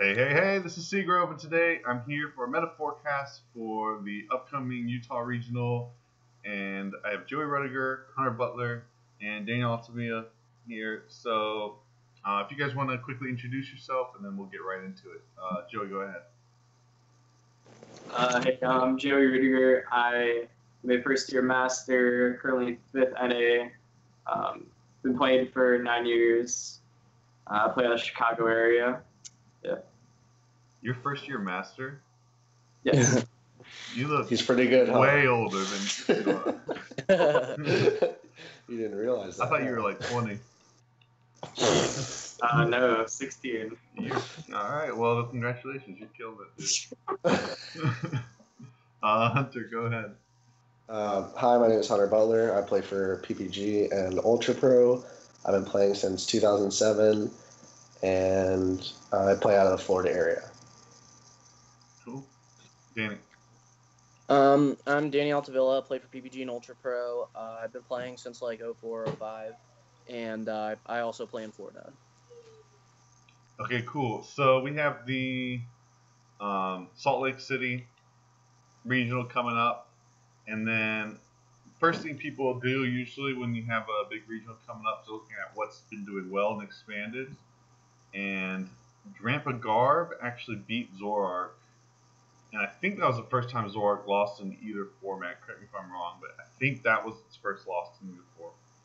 Hey, this is Seagrove, and today I'm here for a meta forecast for the upcoming Utah Regional, and I have Joey Ruettiger, Hunter Butler, and Daniel Altavilla here. So, if you guys want to quickly introduce yourself, and then we'll get right into it. Joey, go ahead. Hey, I'm Joey Ruettiger. I'm a first-year master, currently 5th NA. Been playing for 9 years. Play out of the Chicago area. Yeah. Your first year master? Yes. You look He's pretty good, way older than you are. You didn't realize that. I thought you were like 20. No, 16. Alright, well, congratulations. You killed it, dude. Hunter, go ahead. Hi, my name is Hunter Butler. I play for PPG and Ultra Pro. I've been playing since 2007, and I play out of the Florida area. Cool. Danny. I'm Daniel Altavilla, play for PPG and Ultra Pro. I've been playing since like 04, 05, and I also play in Florida. Okay, cool. So we have the Salt Lake City regional coming up, and then first thing people do usually when you have a big regional coming up is looking at what's been doing well and expanded. And Drampa Garb actually beat Zorark, and I think that was the first time Zorark lost in either format. Correct me if I'm wrong, but I think that was its first loss in either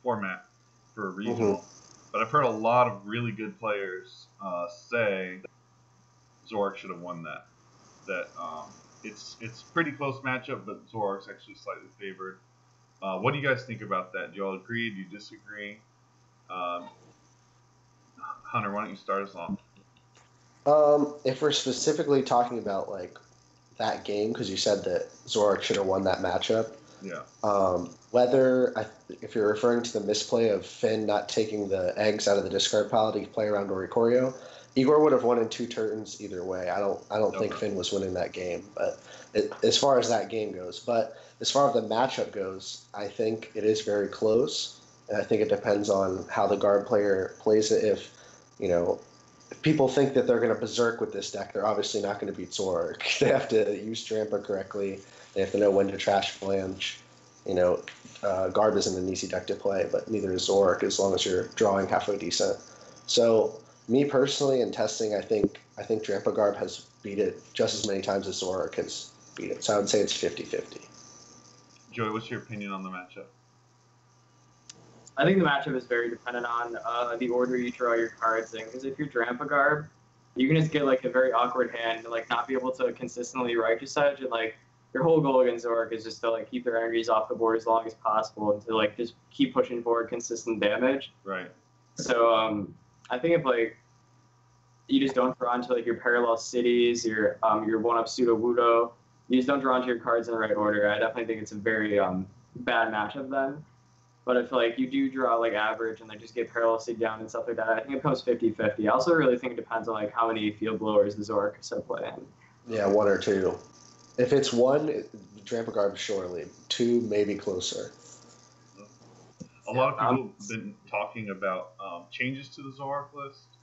format for a regional. Mm-hmm. But I've heard a lot of really good players say Zorark should have won that. It's pretty close matchup, but Zorark's actually slightly favored. What do you guys think about that? Do you all agree? Do you disagree? Hunter, why don't you start us off? If we're specifically talking about like that game, because you said that Zorark should have won that matchup. Yeah. If you're referring to the misplay of Finn not taking the eggs out of the discard pile to play around Oricorio, Igor would have won in 2 turns either way. I don't think Finn was winning that game, but as far as that game goes. But as far as the matchup goes, I think it is very close, and I think it depends on how the guard player plays it. If people think that they're going to berserk with this deck, they're obviously not going to beat Zorark. They have to use Drampa correctly. They have to know when to trash flange. Garb isn't an easy deck to play, but neither is Zorark as long as you're drawing halfway decent. So, me personally, in testing, I think Drampa Garb has beat it just as many times as Zorark has beat it. So I would say it's 50-50. Joey, what's your opinion on the matchup? I think the matchup is very dependent on the order you draw your cards in. Because if you're Drampa Garb, you can just get like a very awkward hand and like not be able to consistently Righteous Edge, and like your whole goal against Zorark is just to like keep their energies off the board as long as possible and to like just keep pushing forward consistent damage. Right. So I think if like you just don't draw into like your parallel cities, your 1-up pseudo Wudo, you just don't draw into your cards in the right order. I definitely think it's a very bad matchup then. But if like you do draw like average and like just get parallel city down and stuff like that, I think it goes 50-50. I also really think it depends on like how many field blowers the Zorark is playing. Yeah, 1 or 2. If it's 1, Drampa Garb surely. 2, maybe closer. A lot of people have been talking about changes to the Zorark list.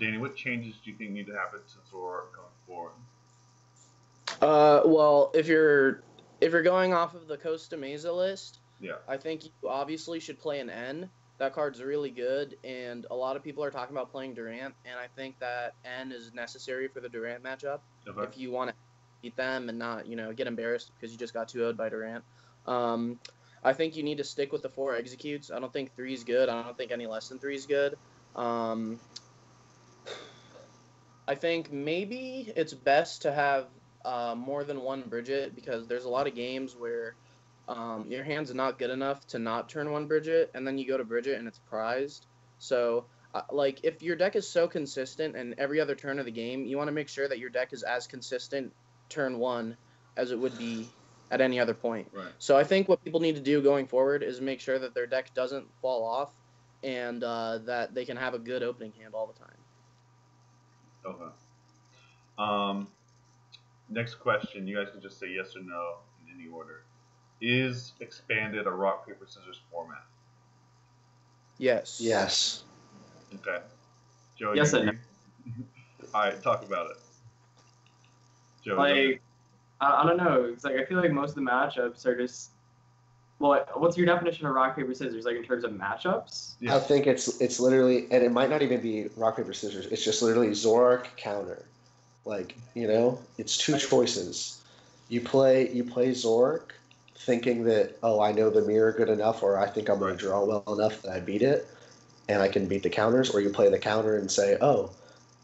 Danny, what changes do you think need to happen to Zorark going forward? Well, if you're going off of the Costa Mesa list, yeah, I think you obviously should play an N. That card's really good, and a lot of people are talking about playing Durant, and I think that N is necessary for the Durant matchup if you want to beat them and not, get embarrassed because you just got 2-0'd by Durant. I think you need to stick with the 4 executes. I don't think 3 is good. I don't think any less than 3 is good. I think maybe it's best to have more than 1 Bridget, because there's a lot of games where your hand's not good enough to not turn 1 Bridget, and then you go to Bridget and it's prized. So, like, if your deck is so consistent and every other turn of the game, you want to make sure that your deck is as consistent turn 1 as it would be at any other point. Right. So I think what people need to do going forward is make sure that their deck doesn't fall off, and that they can have a good opening hand all the time. Okay. Next question. You guys can just say yes or no in any order. Is expanded a rock, paper, scissors format? Yes. Yes. Okay. Joey, yes and no. All right, talk about it. Joey, Like, I don't know. It's like I feel like most of the matchups are just. Well, what's your definition of rock paper scissors? Like in terms of matchups? Yeah. I think it's literally, and it might not even be rock paper scissors. It's just literally Zorak counter. Like, it's two choices. You play Zorak, thinking that, oh, I know the mirror good enough, or I think I'm going to draw well enough that I beat it, and I can beat the counters. Or you play the counter and say, oh,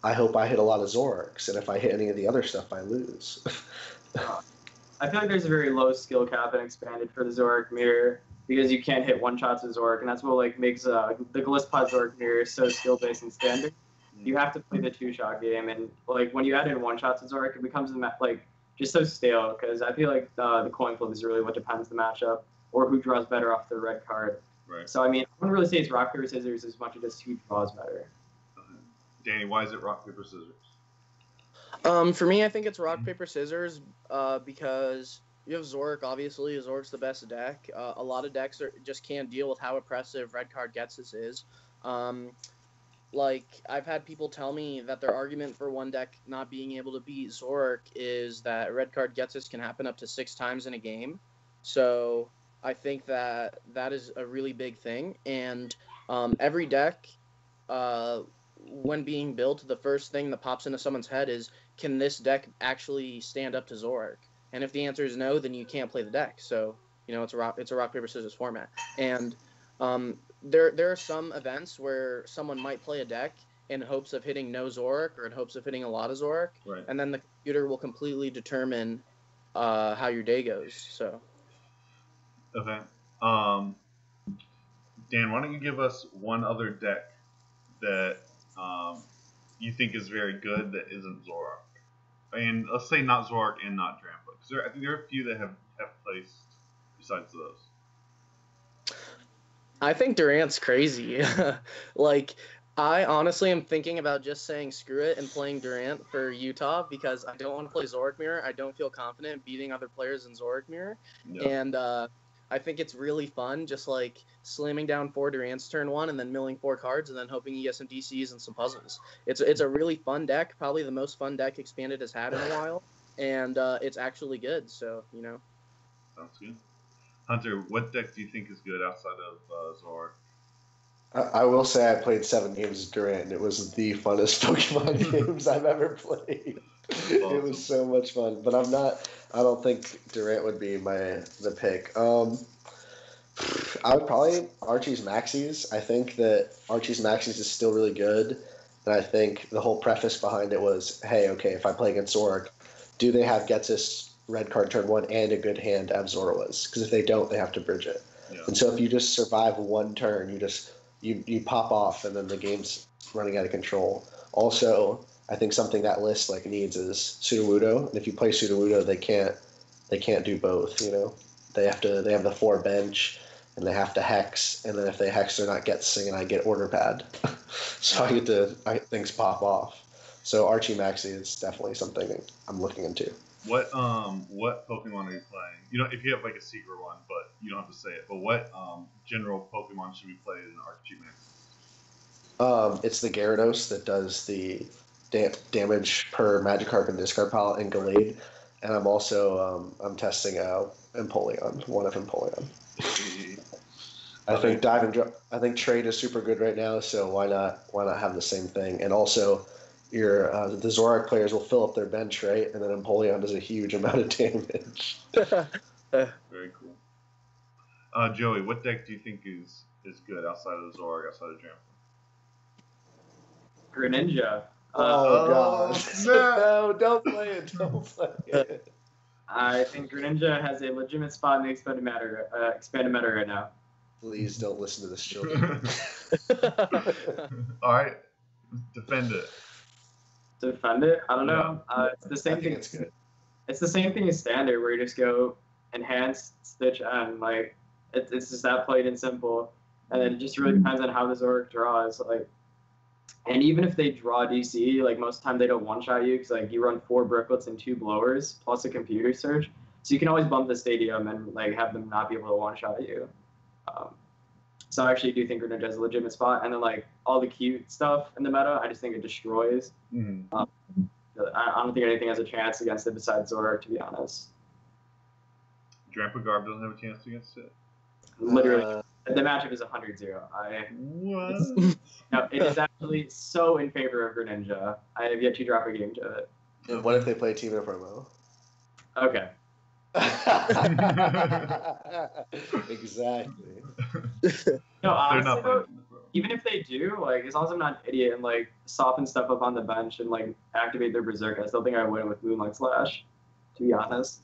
I hope I hit a lot of Zoraks, and if I hit any of the other stuff, I lose. I feel like there's a very low skill cap and expanded for the Zorak mirror because you can't hit one shots with Zorak, and that's what like makes the Glisspot Zorak mirror so skill based and standard. You have to play the 2-shot game, and like when you add in one shots with Zorak, it becomes like just so stale because I feel like the coin flip is really what depends the matchup or who draws better off the red card. Right. So I mean, I wouldn't really say it's rock paper scissors as much as just who draws better. Danny, why is it rock paper scissors? For me, I think it's rock paper scissors because you have Zorak. Obviously, Zorak's the best deck. A lot of decks just can't deal with how oppressive red card Getsus is. Like I've had people tell me that their argument for one deck not being able to beat Zorak is that red card Getsus can happen up to 6 times in a game. So I think that is a really big thing. And every deck, when being built, the first thing that pops into someone's head is, can this deck actually stand up to Zorak? And if the answer is no, then you can't play the deck. So, it's a rock paper scissors format. And there are some events where someone might play a deck in hopes of hitting no Zorak or in hopes of hitting a lot of Zorak, right. And then the computer will completely determine how your day goes. So. Okay. Dan, why don't you give us one other deck that you think is very good that isn't Zorak? And let's say not Zorak and not Drampa, because I think there are a few that have placed besides those. I think Durant's crazy. Like, I honestly am thinking about just saying screw it and playing Durant for Utah because I don't want to play Zorak Mirror. I don't feel confident beating other players in Zorak Mirror. No. And I think it's really fun just like slamming down 4 Durants turn 1 and then milling 4 cards and then hoping you get some DCs and some puzzles. It's a really fun deck, probably the most fun deck Expanded has had in a while, and it's actually good, so, Sounds good. Hunter, what deck do you think is good outside of Zorak? I will say I played 7 games of Durant, and it was the funnest Pokemon games I've ever played. Awesome. It was so much fun, but I don't think Durant would be the pick. I would probably Archie's Maxis. I think that Archie's Maxis is still really good, and I think the whole preface behind it was, hey, okay, if I play against Zorak, do they have Getsus red card turn 1 and a good hand to have Zorwas? Because if they don't, they have to bridge it. Yeah. And so if you just survive one turn, you pop off, and then the game's running out of control. Also, I think something that list needs is Sudowoodo, and if you play Sudowoodo, they can't do both. They have the 4 bench, and they have to hex, and then if they hex, they're not Getsing, and I get order pad, so things pop off. So Archie Maxi is definitely something I'm looking into. What Pokemon are you playing? If you have a secret one, but you don't have to say it. But what general Pokemon should we play in Archie Maxi? It's the Gyarados that does the damage per Magikarp and discard pile and Gallade, and I'm also I'm testing Empoleon, one of Empoleon. I think Trade is super good right now, so why not have the same thing? And also, the Zorak players will fill up their bench, right? And then Empoleon does a huge amount of damage. Very cool. Joey, what deck do you think is good outside of Zorak, outside of Drampa? Greninja. Gosh. No, don't play it. Don't play it. I think Greninja has a legitimate spot in the expanded meta right now. Please don't listen to this, children. All right. Defend it. Defend it? I don't know. It's the same thing. It's good. It's the same thing as Standard, where you just go Enhance, Stitch, and it's just that plain and simple. And then it just really depends on how the Zorak draws. And even if they draw DC, most of the time they don't one-shot you because you run 4 Brooklets and 2 Blowers plus a computer search, so you can always bump the stadium and have them not be able to one-shot you. So I actually do think Greninja is a legitimate spot. And then like all the cute stuff in the meta, I just think it destroys. Mm-hmm. I don't think anything has a chance against it besides Zoroark, to be honest. Garb doesn't have a chance against it. Literally, the matchup is 100-0. What? No, it is actually so in favor of Greninja. I have yet to drop a game to it. And what if they play Team Promo? Okay. Exactly. No, honestly, not though, even if they do, like, as long as I'm not an idiot and like soften stuff up on the bench and like activate their Berserk, I still think I win with Moonlight Slash. To be honest.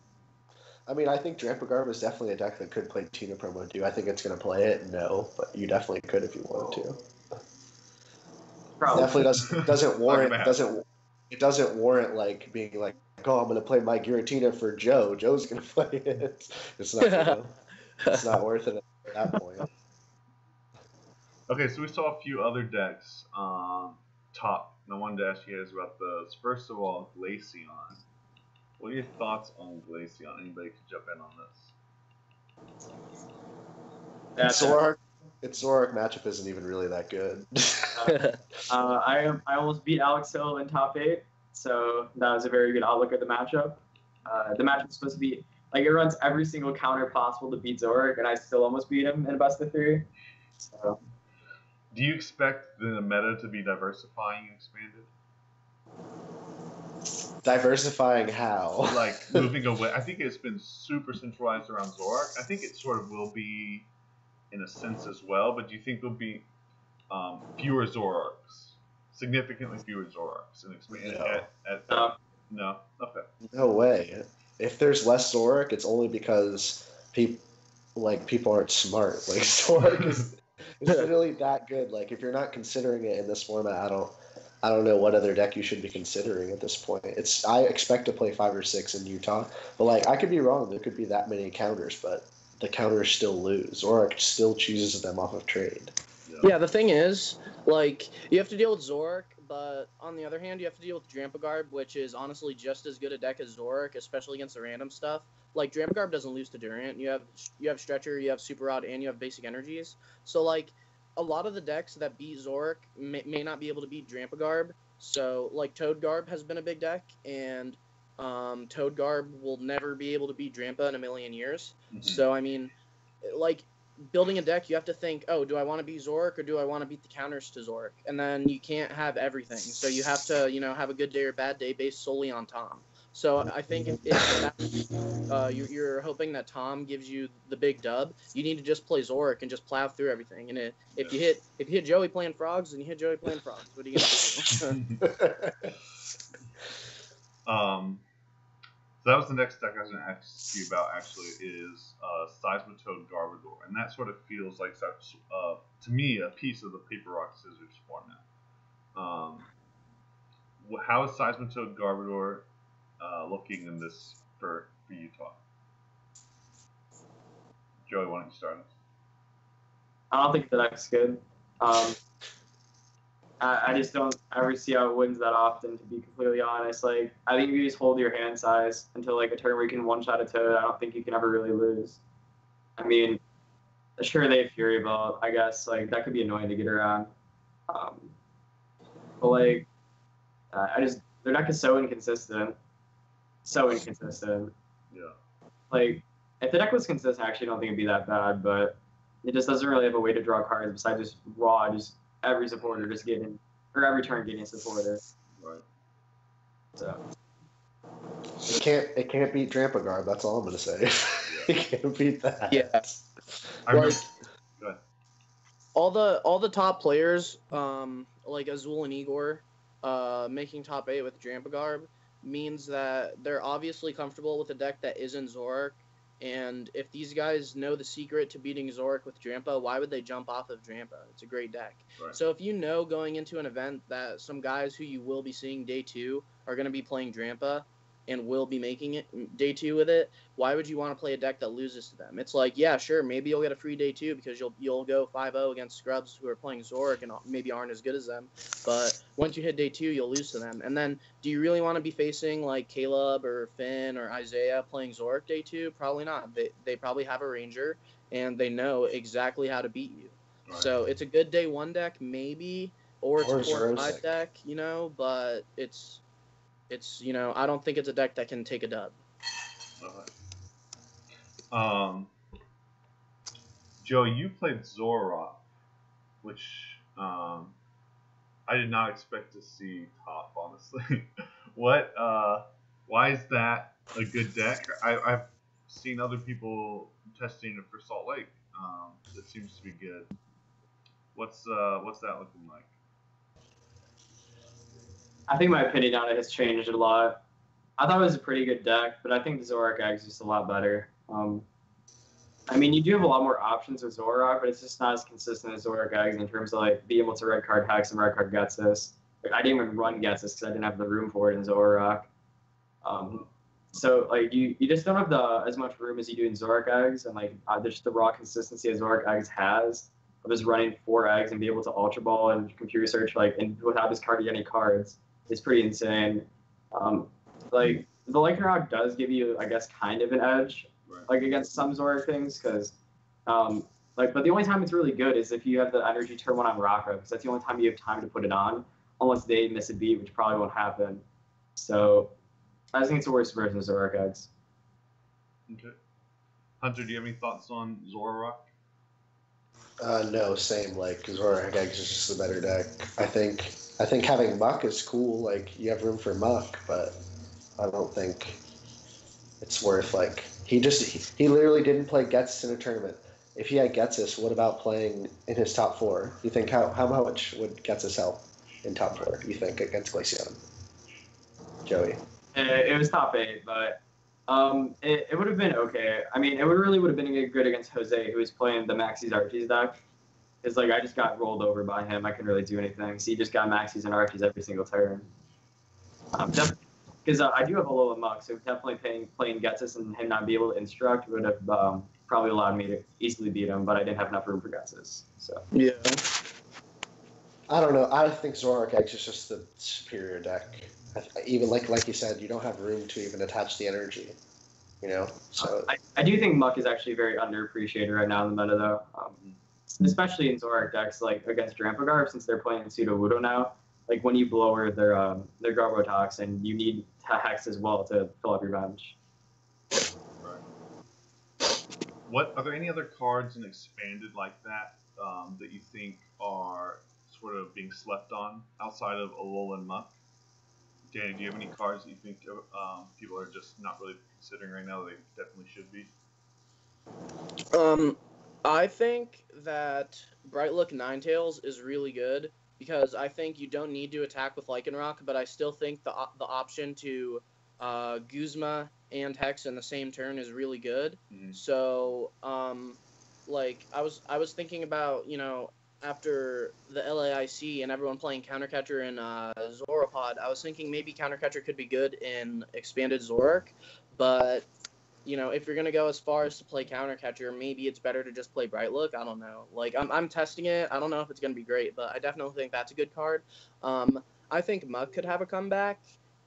I mean, I think Garb is definitely a deck that could play Tina Promo. Do I think it's going to play it? No, but you definitely could if you wanted to. Probably. Definitely doesn't warrant like being like, oh, I'm going to play my Giratina for Joe. Joe's going to play it. It's not. It's not worth it at that point. Okay, so we saw a few other decks. Top. The one dash here is about those. First of all, Glaceon. What are your thoughts on Glaceon? Anybody could jump in on this. Its Zoroark matchup isn't even really that good. I almost beat Alex Hill in top 8, so that was a very good outlook at the matchup. The matchup's supposed to be like it runs every single counter possible to beat Zoroark, and I still almost beat him in a best of 3. So. Do you expect the meta to be diversifying and expanded? Diversifying how? Like moving away. I think it's been super centralized around Zoroark. I think it sort of will be in a sense as well, but do you think there'll be fewer Zoroarks? Significantly fewer Zoroarks and expand No? Okay. No way. If there's less Zoroark, it's only because people aren't smart. Like Zoroark is really that good. Like if you're not considering it in this format, I don't know what other deck you should be considering at this point. I expect to play 5 or 6 in Utah, but like I could be wrong. There could be that many counters, but the counters still lose, or it still chooses them off of trade. Yeah, the thing is, like you have to deal with Zoroark, but on the other hand, you have to deal with Garb, which is honestly just as good a deck as Zoroark, especially against the random stuff. Like Garb doesn't lose to Durant. You have Stretcher, you have Super Rod, and you have basic energies. So like. A lot of the decks that beat Zoroark may not be able to beat Garb. So, like, Garb has been a big deck, and Garb will never be able to beat Drampa in a million years. Mm-hmm. So, I mean, like, building a deck, you have to think, oh, do I want to beat Zoroark or do I want to beat the counters to Zoroark? And then you can't have everything. So you have to, have a good day or bad day based solely on Tom. So I think if you're hoping that Tom gives you the big dub, you need to just play Zoroark and just plow through everything. And if you hit Joey playing frogs, then you hit Joey playing frogs. What are you gonna do? So that was the next deck I was going to ask you about. Actually, is Seismitoad Garbodor, and that sort of feels like to me a piece of the paper rock scissors format. How is Seismitoad Garbodor looking in this for Utah? Joey, why don't you start us? I don't think the deck's good. I just don't ever see how it wins that often, to be completely honest. Like, I think if you just hold your hand size until like a turn where you can one-shot a Toad, I don't think you can ever really lose. I mean, sure, they have Fury Ball, I guess. Like, that could be annoying to get around. But like, their deck is so inconsistent. So inconsistent. Yeah. Like, if the deck was consistent, I actually don't think it'd be that bad, but it just doesn't really have a way to draw cards besides just just every supporter just getting, or every turn getting a supporter. Right. So. It can't beat Garb. That's all I'm gonna say. It can't beat that. Yeah. Go ahead. All the top players, like Azul and Igor, making top 8 with Garb means that they're obviously comfortable with a deck that isn't Zoroark. And if these guys know the secret to beating Zoroark with Drampa, why would they jump off of Drampa? It's a great deck. Right. So if you know going into an event that some guys who you will be seeing day 2 are going to be playing Drampa and will be making it day 2 with it, why would you want to play a deck that loses to them? It's like, yeah, sure, maybe you'll get a free day 2 because you'll go 5-0 against scrubs who are playing Zoroark and maybe aren't as good as them. But once you hit day 2, you'll lose to them. And then do you really want to be facing like Caleb or Finn or Isaiah playing Zoroark day 2? Probably not. They probably have a Ranger and they know exactly how to beat you. Right. So it's a good day 1 deck, maybe, or it's Or a 4 or 5 Zerosic. deck, but it's I don't think it's a deck that can take a dub. Okay. Joe, you played Zoroark, which I did not expect to see top, honestly. What? Why is that a good deck? I've seen other people testing it for Salt Lake. It seems to be good. What's that looking like? I think my opinion on it has changed a lot. I thought it was a pretty good deck, but I think the Zoroark Egg is just a lot better. I mean, you do have a lot more options with Zoroark, but it's just not as consistent as Zoroark Eggs in terms of like being able to red card Hex and red card Getsus. Like, I didn't even run Getsus because I didn't have the room for it in Zoroark. So like you just don't have as much room as you do in Zoroark Eggs, and like just the raw consistency that Zoroark Eggs has of just running 4 eggs and be able to Ultra Ball and computer search and without discarding any cards is pretty insane. Like the Lightning Rock does give you, I guess, kind of an edge, Right. like against some Zoroark things, because but the only time it's really good is if you have the energy turn 1 on Rocco, because that's the only time you have time to put it on, unless they miss a beat, which probably won't happen. So I think it's the worst version of Zoroark Eggs. Okay. Hunter, do you have any thoughts on Zoroark? No, same. Like Zoroark Eggs is just a better deck. I think having Muck is cool. Like you have room for Muck, but I don't think it's worth like he literally didn't play Getsus in a tournament. If he had Getsus, what about playing in his top 4? You think how much would Getsus help in top 4? You think against Glaceon? Joey. It was top 8, but it would have been okay. I mean, it would have been good against Jose, who was playing the Maxis Archies deck. It's like I just got rolled over by him. I couldn't really do anything. So he just got Maxis and Archies every single turn. Because I do have a little Muck, so definitely playing Getsus and him not be able to instruct would have probably allowed me to easily beat him, but I didn't have enough room for Getsus. So Yeah. I don't know. I think Zoroark Eggs is just the superior deck. Even like you said, you don't have room to even attach the energy. So I do think Muck is actually very underappreciated right now in the meta, though. Especially in Zoroark decks, like against Dramphagarb, since they're playing Pseudo Wudo now. Like when you blower their Garbotox, and you need Hex as well to fill up your bench. Right. Are there any other cards in Expanded like that that you think are sort of being slept on outside of Alola and Muck? Danny, do you have any cards that you think people are just not really considering right now that they definitely should be? I think that Brightlook Ninetales is really good because I think you don't need to attack with Lycanroc, but I still think the option to Guzma and Hex in the same turn is really good. Mm-hmm. So, like I was thinking about after the LAIC and everyone playing Countercatcher in Zoropod, I was thinking maybe Countercatcher could be good in Expanded Zoroark, but if you're gonna go as far as to play Countercatcher, maybe it's better to just play Brightlook. I don't know. Like I'm testing it. I don't know if it's gonna be great, but I definitely think that's a good card. I think Muck could have a comeback,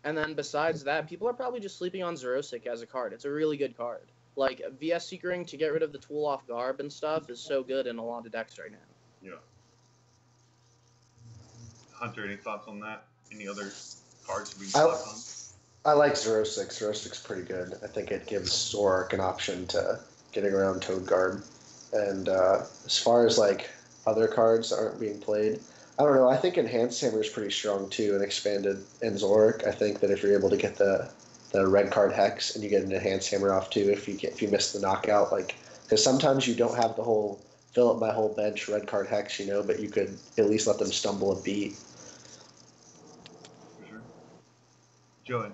and then besides that, people are probably just sleeping on Zerosic as a card. It's a really good card. Like VS Seekering to get rid of the tool off Garb and stuff is so good in a lot of decks right now. Yeah. Hunter, any thoughts on that? Any other cards being slept on? I like Zerosic. Zerosic's pretty good. I think it gives Zoroark an option to getting around Toad Garb. And as far as like other cards that aren't being played, I don't know. I think Enhanced Hammer is pretty strong too and Expanded in Zoroark. I think that if you're able to get the red card Hex and you get an Enhanced Hammer off too, if you miss the knockout, because sometimes you don't have the whole fill up my whole bench red card Hex, but you could at least let them stumble a beat. For sure. Joey.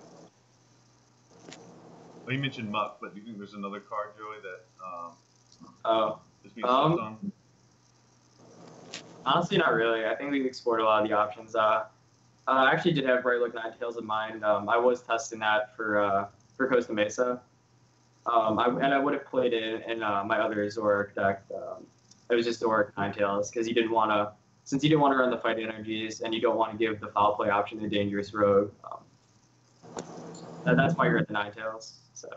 Well, you mentioned Muck, but do you think there's another card, Joey, that is being slept on? Honestly, not really. I think we've explored a lot of the options. I actually did have Brightlook Ninetales in mind. I was testing that for Costa Mesa. I would have played it in my other Zoroark deck. It was just Zoroark Ninetales because since you didn't want to run the fight energies and you don't want to give the foul play option to Dangerous Rogue. That's why you're at the Ninetales. So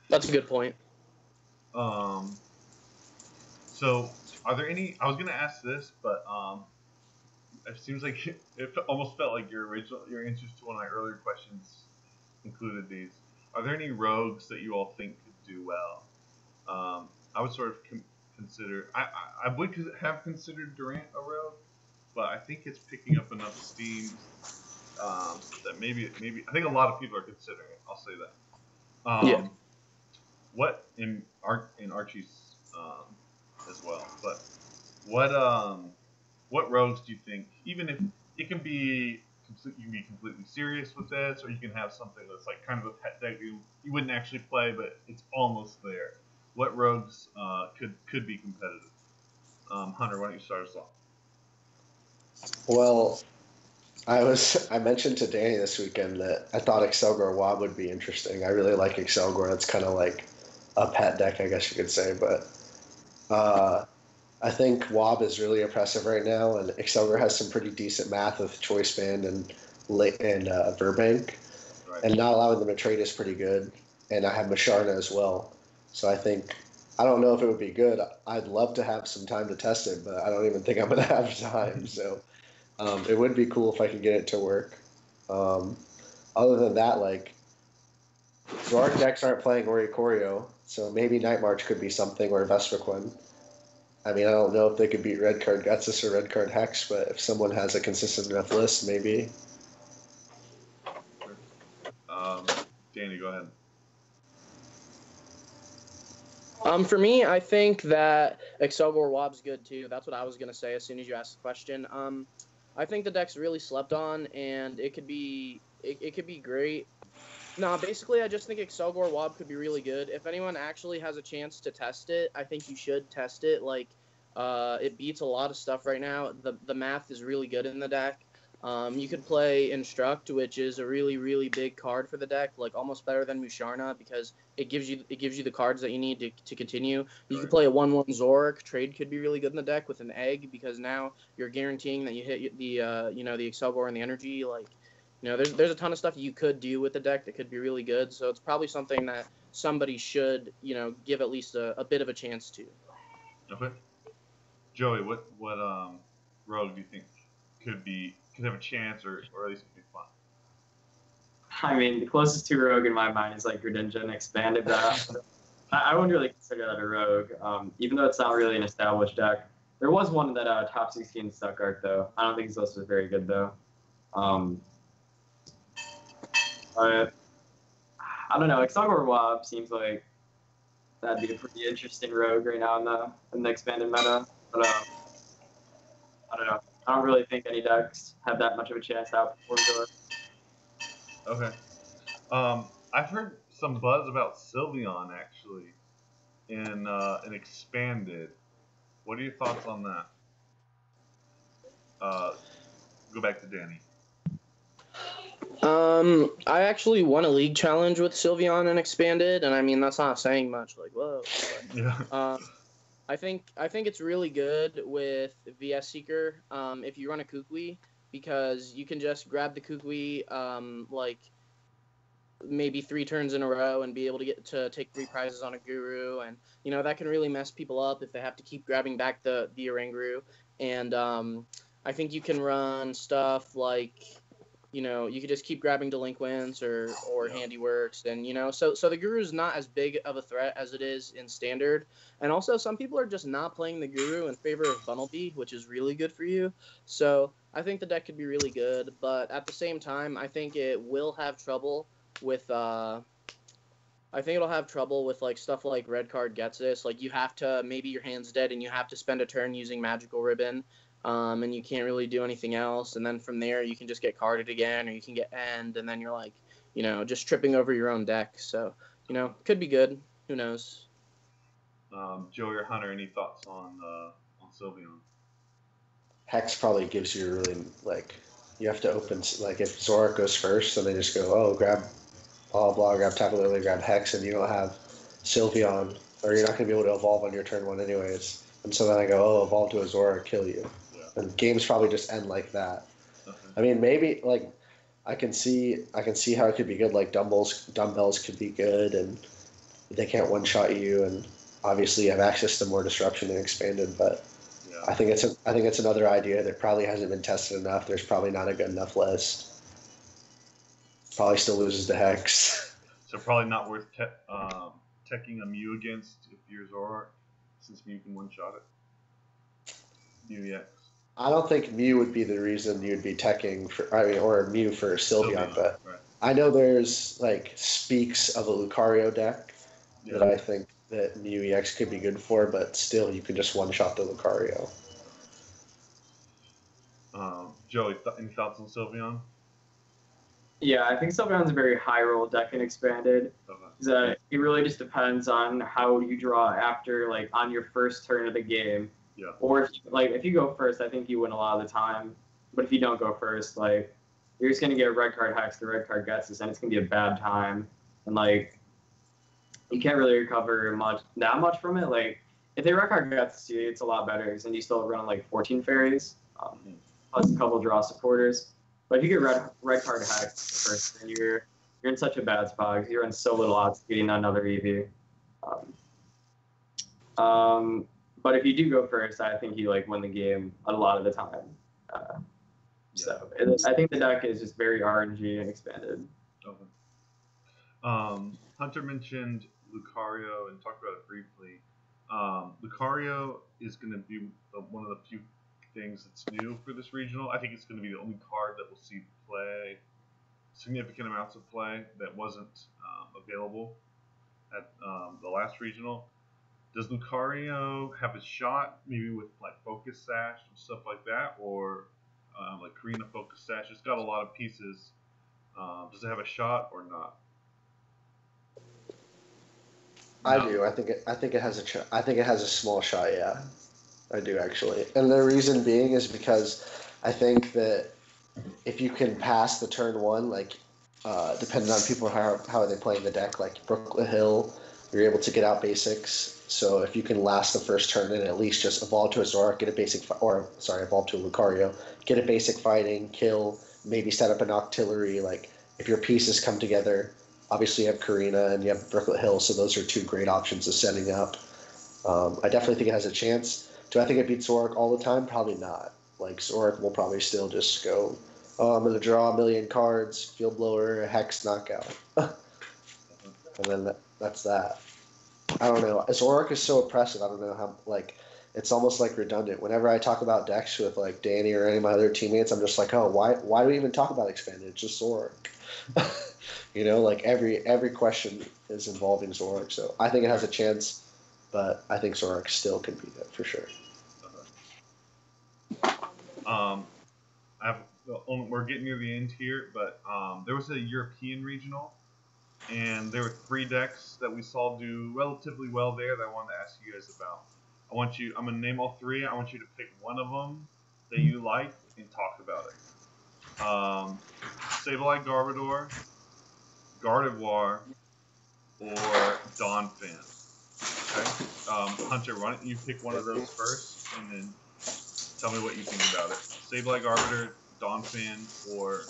that's a good point. So Are there any? I was gonna ask this, but it seems like it almost felt like your answers to one of my earlier questions included these. Are there any rogues that you all think could do well? I would sort of consider. I would have considered Durant a rogue, but I think it's picking up enough steam that maybe I think a lot of people are considering it. I'll say that. Yeah. What in Archie's as well, but what rogues do you think? Even if it can be you can be completely serious with this, or you can have something that's like kind of a pet deck you wouldn't actually play, but it's almost there. What rogues could be competitive? Hunter, why don't you start us off? Well, I mentioned to Danny this weekend that I thought Excelgor Wob would be interesting. I really like Excelgor. That's kind of like a pet deck, I guess you could say. But I think Wob is really impressive right now, and Excelgor has some pretty decent math with Choice Band and Verbank, Right. and not allowing them to trade is pretty good. And I have Masharna as well, so I don't know if it would be good. I'd love to have some time to test it, but I don't even think I'm gonna have time. So it would be cool if I could get it to work. Other than that, like Zoric decks aren't playing Oricorio, so maybe Night March could be something, or Vesperquin. I mean, I don't know if they could beat Red Card Gutsis or Red Card Hex, but if someone has a consistent enough list, maybe. Danny, go ahead. For me, I think that Excelgor Wob's good too. That's what I was gonna say as soon as you asked the question. I think the deck's really slept on, and it could be great. No, basically, I just think Excelgor Wob could be really good. If anyone actually has a chance to test it, I think you should test it. Like, it beats a lot of stuff right now. The math is really good in the deck. You could play Instruct, which is a really, really big card for the deck, like almost better than Musharna because it gives you the cards that you need to continue. You could play a 1/1 Zorik. Trade could be really good in the deck with an egg because now you're guaranteeing that you hit the the Excelgor and the energy. Like, there's a ton of stuff you could do with the deck that could be really good. So it's probably something that somebody should give at least a bit of a chance to. Okay. Joey, what rogue do you think could have a chance, or at least could be fun? I mean, the closest to rogue in my mind is like Greninja and Expanded. I wouldn't really consider that a rogue, even though it's not really an established deck. There was one in that top 16 Stuttgart, though. I don't think his list was very good, though. I don't know. Excelgor Wob seems like that'd be a pretty interesting rogue right now in the expanded meta. But I don't know. I don't really think any decks have that much of a chance to outperform Zor. Okay. I've heard some buzz about Sylveon actually in expanded. What are your thoughts on that? Go back to Danny. I actually won a league challenge with Sylveon and Expanded, and I mean that's not saying much. Like, whoa. But, Yeah. I think it's really good with VS Seeker if you run a Kukui, because you can just grab the Kukui like maybe 3 turns in a row and be able to get to take 3 prizes on a Guru, and that can really mess people up if they have to keep grabbing back the Oranguru. And I think you can run stuff like you could just keep grabbing delinquents or handiworks, and so the Guru is not as big of a threat as it is in standard. And also some people are just not playing the Guru in favor of Funnelby, which is really good for you. So I think the deck could be really good, but at the same time, I think it will have trouble with like stuff like Red Card Gets This. Like, you have to, maybe your hand's dead and you have to spend a turn using Magical Ribbon. And you can't really do anything else. And then from there, you can just get carded again, or you can get end, and then you're like, just tripping over your own deck. So, could be good. Who knows? Joey or Hunter, any thoughts on Sylveon? Hex probably gives you really, like, you have to open, like, if Zorak goes first, then they just go, oh, grab blah, blah, grab Tapu Lily, grab Hex, and you don't have Sylveon, or you're not going to be able to evolve on your turn 1 anyways. And so then I go, oh, evolve to a Zorak, kill you. And games probably just end like that. Okay. I mean, maybe like I can see how it could be good. Like dumbbells could be good, and they can't one shot you. And obviously you have access to more disruption and expanded, but Yeah. I think it's another idea that probably hasn't been tested enough. There's probably not a good enough list. Probably still loses to Hex. So probably not worth teching a Mew against if you're Zoroark, since Mew can one-shot it. Mew EX. I don't think Mew would be the reason you'd be teching or Mew for Sylveon, but right. I know there's like speaks of a Lucario deck Yeah. that I think that Mew EX could be good for, but still you can just one-shot the Lucario. Joey, any thoughts on Sylveon? Yeah, I think Sylveon's a very high roll deck and expanded. Okay. It really just depends on how you draw after, like, on your first turn of the game. Yeah. Or if you go first, I think you win a lot of the time. But if you don't go first, like, you're just gonna get a red card Hex, the red card gets this, and it's gonna be a bad time. And like, you can't really recover that much from it. Like, if they red card gets you, it's a lot better, because then you still run like 14 fairies, plus a couple draw supporters. But if you get red card Hex first, then you're in such a bad spot, because you're in so little odds of getting another EV. But if you do go first, I think you like win the game a lot of the time. So I think the deck is just very RNG and expanded. Okay. Hunter mentioned Lucario and talked about it briefly. Lucario is going to be one of the few things that's new for this regional. I think it's going to be the only card that will see play, significant amounts of play that wasn't available at the last regional. Does Lucario have a shot, maybe with like Focus Sash and stuff like that, or like Karina Focus Sash? It's got a lot of pieces. Does it have a shot or not? I do. I think it has a small shot. Yeah, I do actually. And the reason being is because I think that if you can pass the turn one, like depending on people how are they playing the deck, like Brooklyn Hill, you're able to get out basics. So if you can last the first turn and at least just evolve to a Zoroark, get a basic, evolve to a Lucario, get a basic fighting, kill, maybe set up an Octillery. Like if your pieces come together, obviously you have Karina and you have Brooklet Hill, so those are two great options of setting up. I definitely think it has a chance. Do I think it beats Zoroark all the time? Probably not. Like Zoroark will probably still just go, oh, I'm going to draw a million cards, Field Blower, Hex, Knockout. And then that's that. I don't know. Zoroark is so oppressive. I don't know how, like, it's almost like redundant. Whenever I talk about decks with like Danny or any of my other teammates, I'm just like, oh, why do we even talk about expanded? It's just Zoroark. You know, like every question is involving Zoroark. So I think it has a chance, but I think Zoroark still can beat it for sure. We're getting near the end here, but there was a European regional, and there were 3 decks that we saw do relatively well there that I wanted to ask you guys about. I'm going to name all 3. I want you to pick one of them that you like and talk about it. Sableye Garbodor, Gardevoir, or Donphan. Okay? Hunter, why don't you pick one of those first, and then tell me what you think about it. Sableye Garbodor, Donphan, or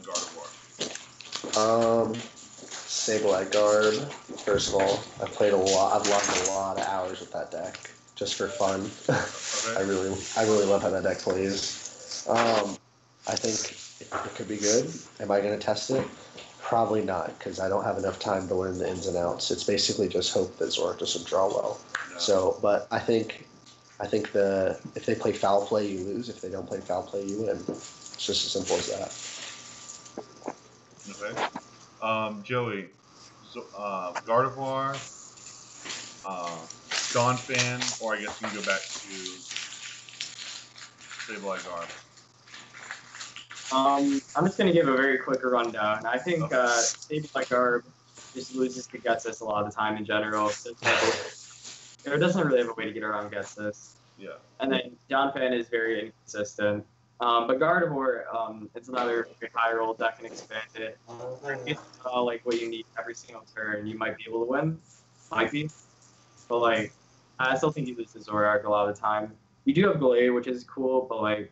Gardevoir. Sableye Garb. First of all, I've logged a lot of hours with that deck just for fun. Okay. I really love how that deck plays. I think it could be good. Am I going to test it? Probably not, because I don't have enough time to learn the ins and outs. It's basically just hope that Zoroark doesn't draw well. No. So, but I think if they play foul play, you lose. If they don't play foul play, you win. It's just as simple as that. Okay. Joey, Gardevoir, Donphan, or I guess you can go back to Sableye Garb. I'm just going to give a very quick rundown. I think Sableye Garb just loses to Getsis a lot of the time in general. It doesn't really have a way to get around Getsis. Yeah. And then Donphan is very inconsistent. But Gardevoir, it's another high roll deck and expanded. It's like what you need every single turn. You might be able to win. Might be. But like, I still think you lose to Zoroark a lot of the time. You do have Glade, which is cool, but like,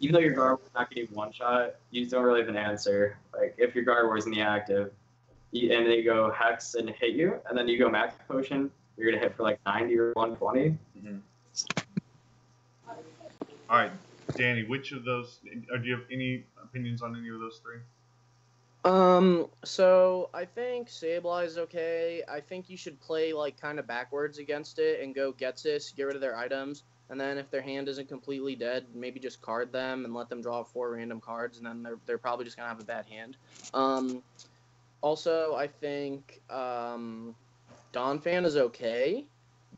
even though your Gardevoir's not getting one shot, you just don't really have an answer. Like, if your Gardevoir is in the active, and they go Hex and hit you, and then you go Max Potion, you're going to hit for like 90 or 120. Mm-hmm. All right, Danny, which of those, or do you have any opinions on any of those three? So I think Sableye is okay. I think you should play like kind of backwards against it and go Getsis, get rid of their items, and then if their hand isn't completely dead, maybe just card them and let them draw 4 random cards, and then they're probably just gonna have a bad hand. Also, I think Donphan is okay,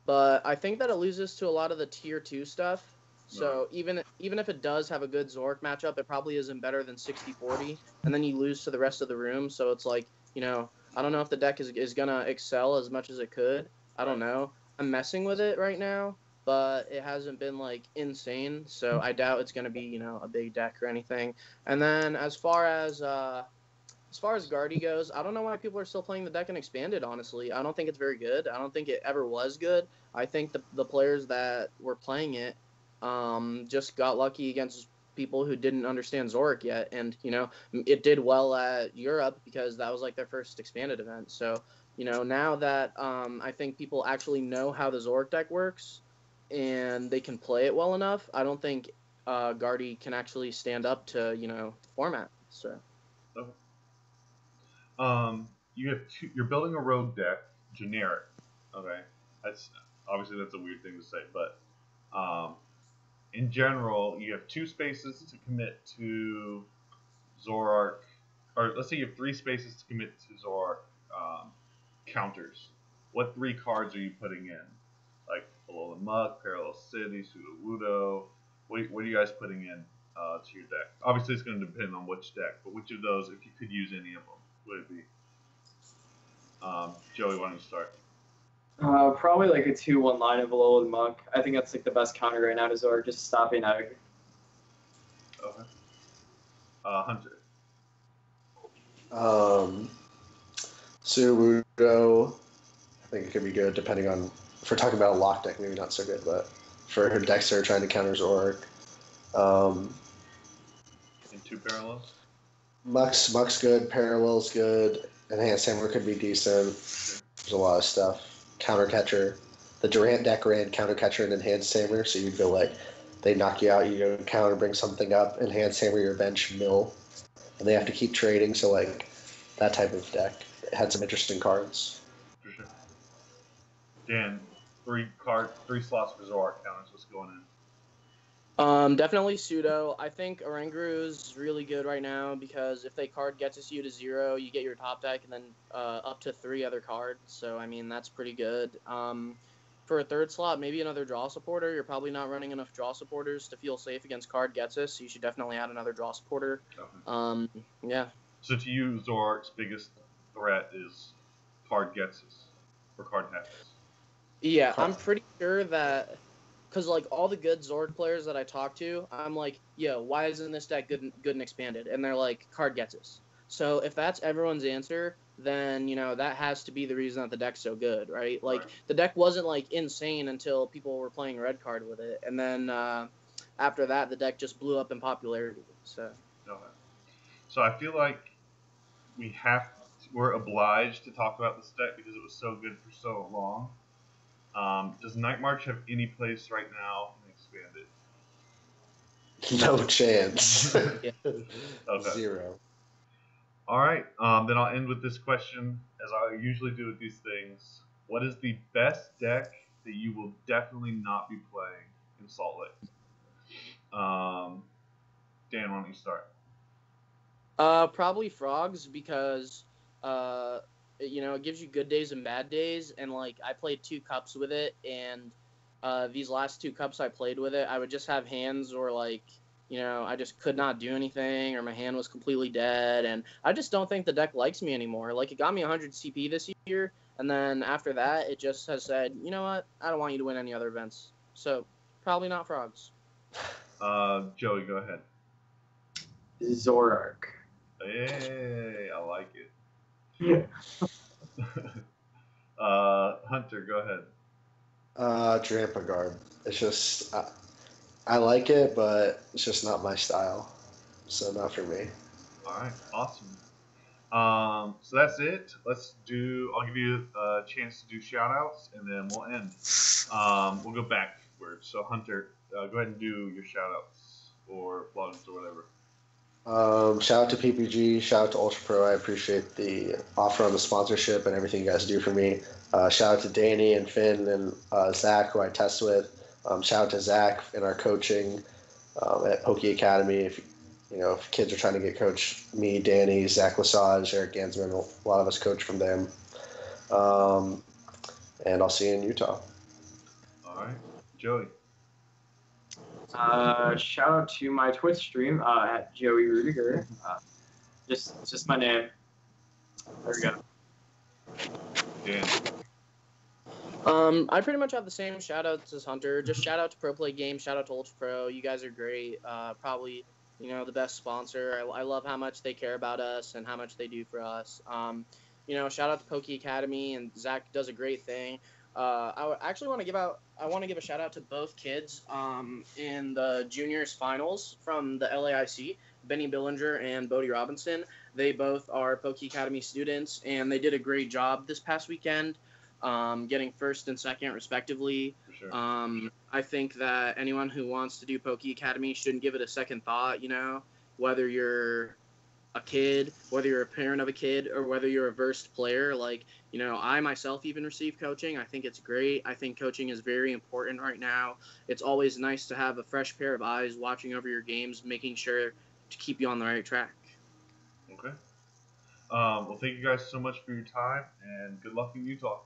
but I think that it loses to a lot of the tier 2 stuff. So even if it does have a good Zork matchup, it probably isn't better than 60-40, and then you lose to the rest of the room. So it's like, I don't know if the deck is going to excel as much as it could. I don't know. I'm messing with it right now, but it hasn't been, like, insane. So I doubt it's going to be, a big deck or anything. And then as far as Guardy goes, I don't know why people are still playing the deck in Expanded, honestly. I don't think it's very good. I don't think it ever was good. I think the players that were playing it just got lucky against people who didn't understand Zoric yet, and it did well at Europe because that was like their first Expanded event. So now that I think people actually know how the Zoric deck works and they can play it well enough, I don't think Guardy can actually stand up to the format. So you're building a rogue deck, generic. Okay, that's a weird thing to say, but in general, you have 2 spaces to commit to Zoroark, or let's say you have 3 spaces to commit to Zoroark counters. What 3 cards are you putting in? Like Below the Muck, Parallel City, Sudowoodo. What are you guys putting in to your deck? Obviously, it's going to depend on which deck, but which of those, if you could use any of them, would it be? Joey, why don't you start? Probably like a 2-1 line of Below the Muck. I think that's like the best counter right now to Zoroark, just stopping Egg. Okay. Hunter. Sudowoodo, I think it could be good depending on, if we're talking about a lock deck, maybe not so good, but for her decks that are trying to counter Zoroark. In 2 parallels? Muck's good, Parallel's good, Enhanced Hammer could be decent. There's a lot of stuff. Countercatcher. The Durant deck ran Countercatcher and Enhanced Hammer, so you'd go like, they knock you out, you go counter, bring something up, Enhanced Hammer your bench, mill, and they have to keep trading, so like, that type of deck. It had some interesting cards. For sure. Dan, 3 slots for Zoroark counters, what's going in? Definitely Pseudo. I think Orangru's really good right now because if they card gets you to 0, you get your top deck and then up to 3 other cards. So, I mean, that's pretty good. For a 3rd slot, maybe another draw supporter. You're probably not running enough draw supporters to feel safe against card Getsus, so you should definitely add another draw supporter. Okay. Yeah. So to you, Zoroark's biggest threat is card Getsus or card Hexus? Yeah, I'm pretty sure that... Because, like, all the good Zord players that I talk to, I'm like, yo, why isn't this deck good and expanded? And they're like, card gets us. So if that's everyone's answer, then, that has to be the reason that the deck's so good, right? Like, the deck wasn't, like, insane until people were playing red card with it. And then after that, the deck just blew up in popularity. So I feel like we're obliged to talk about this deck because it was so good for so long. Does Night March have any place right now in Expanded? No chance. Okay. 0. All right. Then I'll end with this question, as I usually do with these things. What is the best deck that you will definitely not be playing in Salt Lake? Dan, why don't you start? Probably Frogs because... it gives you good days and bad days, and, like, I played 2 cups with it, and these last 2 cups I played with it, I would just have hands or, like, I just could not do anything, or my hand was completely dead, and I just don't think the deck likes me anymore. Like, it got me 100 CP this year, and then after that, it just has said, you know what, I don't want you to win any other events. So, probably not Frogs. Joey, go ahead. Zoroark. Hey, I like it. Hunter, go ahead. Drampagard. It's just, I like it, but it's just not my style. So not for me. All right, awesome. So that's it. I'll give you a chance to do shout outs and then we'll end. We'll go backwards. So Hunter, go ahead and do your shout outs or plugs or whatever. Shout out to PPG, shout out to Ultra Pro. I appreciate the offer on the sponsorship and everything you guys do for me. Shout out to Danny and Finn and Zach, who I test with. Shout out to Zach in our coaching at Pokey Academy. If kids are trying to get coached, me, Danny, Zach Lesage, Eric Gansman, a lot of us coach from them. And I'll see you in Utah. All right, Joey. Shout out to my Twitch stream at Joey Ruettiger. Just my name. There we go. Dan. I pretty much have the same shout outs as Hunter. Just shout out to Pro Play Games, shout out to Ultra Pro. You guys are great. Probably, the best sponsor. I love how much they care about us and how much they do for us. Shout out to Pokey Academy, and Zach does a great thing. I actually want to give a shout out to both kids in the juniors finals from the LAIC, Benny Billinger and Bodie Robinson. They both are Pokey Academy students, and they did a great job this past weekend, getting first and second respectively. For sure. I think that anyone who wants to do Pokey Academy shouldn't give it a second thought, whether you're a kid, whether you're a parent of a kid, or whether you're a versed player. I myself even receive coaching. I think it's great. I think coaching is very important right now. It's always nice to have a fresh pair of eyes watching over your games, making sure to keep you on the right track. Okay. Well, thank you guys so much for your time, and good luck in Utah.